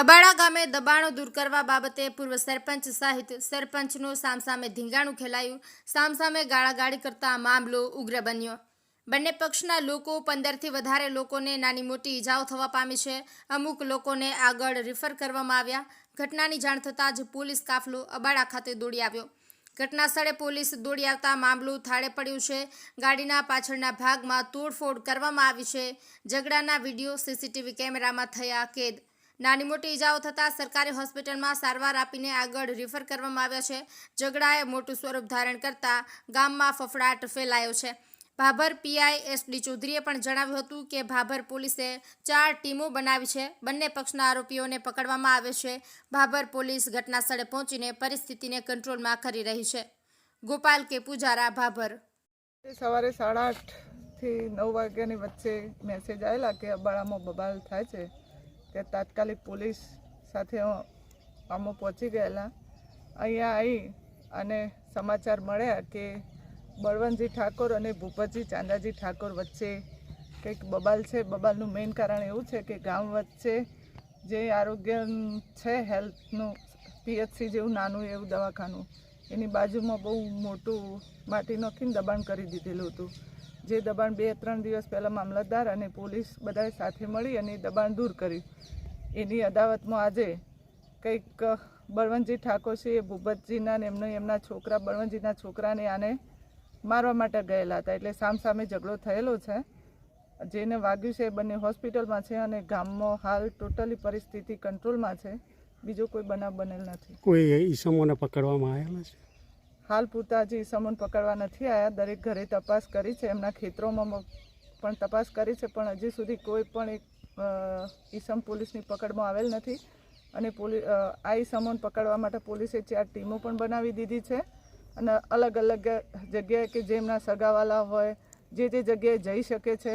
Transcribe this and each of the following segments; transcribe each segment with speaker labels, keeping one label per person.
Speaker 1: અબાડા ગામે દબાણો દૂર કરવા બાબતે પૂર્વ સરપંચ સહિત સરપંચનું સામસામે ધીંગાણું ખેલાયું। સામસામે ગાળાગાળી કરતા મામલો ઉગ્ર બન્યો। બંને પક્ષના લોકો 15થી વધારે લોકોને નાની મોટી ઈજાઓ થવા પામી છે। અમુક લોકોને આગળ રિફર કરવામાં આવ્યા। ઘટનાની જાણ થતાં જ પોલીસ કાફલો અબાડા ખાતે દોડી આવ્યો। ઘટના સ્થળે પોલીસ દોડી આવતા મામલું થાળે પડ્યું છે। ગાડીના પાછળના ભાગમાં તોડફોડ કરવામાં આવી છે। ઝઘડાના વિડીયો સીસીટીવી કેમેરામાં થયા કેદ। નાની મોટી ઈજાઓ થતાં સરકારી હોસ્પિટલમાં સારવાર આપીને આગળ રિફર કરવામાં આવ્યા છે। ઝઘડાએ મોટું સ્વરૂપ ધારણ કરતા ગામમાં ફફડાટ ફેલાયો છે। ભાભર પીઆઈ એસડી ચૌધરીએ પણ જણાવ્યું હતું કે ભાભર પોલીસે 4 ટીમો બનાવી છે। બંને પક્ષના આરોપીઓને પકડવામાં આવે છે। ભાભર પોલીસ ઘટના સ્થળે પહોંચીને પરિસ્થિતિને કંટ્રોલમાં કરી રહી છે। ગોપાલ કે પૂજારા, ભાભર।
Speaker 2: સવારે 8:30 થી 9 વાગ્યાની વચ્ચે મેસેજ આવેલા કે અબાડામાં બબાલ થાય છે। તે તાત્કાલિક પોલીસ સાથે અમે પહોંચી ગયેલા। અહીંયા આવી અને સમાચાર મળ્યા કે બળવંતજી ઠાકોર અને ભૂપતજી ચાંદાજી ઠાકોર વચ્ચે કંઈક બબાલ છે। બબાલનું મેઇન કારણ એવું છે કે ગામ વચ્ચે જે આરોગ્ય છે, હેલ્થનું પીએચસી જેવું નાનું એવું દવાખાનું, એની બાજુમાં બહુ મોટું માટી નાખીને દબાણ કરી દીધેલું હતું। જે દબાણ 2-3 દિવસ પહેલાં મામલતદાર અને પોલીસ બધાએ સાથે મળી અને દબાણ દૂર કર્યું। એની અદાવતમાં આજે કંઈક બળવંતજી ઠાકોર છે એ ભૂપતજીના ને એમના છોકરા બળવંતજીના છોકરાને આને મારવા માટે ગયેલા હતા। એટલે સામસામે ઝઘડો થયેલો છે। જેને વાગ્યું છે એ બંને હોસ્પિટલમાં છે અને ગામમાં હાલ ટોટલી પરિસ્થિતિ કંટ્રોલમાં છે। બીજો કોઈ બનાવ બનેલ નથી।
Speaker 3: કોઈ ઈસમોને પકડવામાં આવેલા છે?
Speaker 2: હાલ પૂરતા હજી ઈસમોને પકડવા નથી આવ્યા। દરેક ઘરે તપાસ કરી છે, એમના ખેતરોમાં પણ તપાસ કરી છે, પણ હજી સુધી કોઈ પણ એક ઈસમ પોલીસની પકડમાં આવેલ નથી। અને આ ઈસમોને પકડવા માટે પોલીસે 4 ટીમો પણ બનાવી દીધી છે અને અલગ અલગ જગ્યાએ કે જેમના સગાવાલા હોય જે જગ્યાએ જઈ શકે છે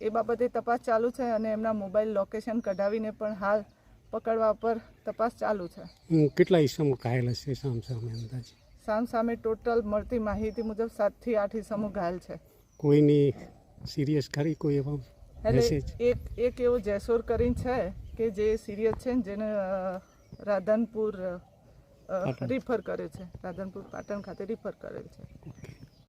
Speaker 2: એ બાબતે તપાસ ચાલુ છે અને એમના મોબાઈલ લોકેશન કઢાવીને પણ હાલ પકડવા પર તપાસ ચાલુ છે।
Speaker 3: કેટલા ઈસમો ઘાયલ છે સામસામે અંદાજે?
Speaker 2: સામસામે ટોટલ મળતી માહિતી મુજબ 7 થી 8 ઈસમો ઘાયલ છે।
Speaker 3: કોઈની સિરિયસ ખરી? કોઈ એવા
Speaker 2: એટલે એક એવો જેસોર કરીને છે કે જે સિરિયસ છે, જેને રાધનપુર રિફર કરે છે, રાધનપુર પાટણ ખાતે રિફર કરેલ છે।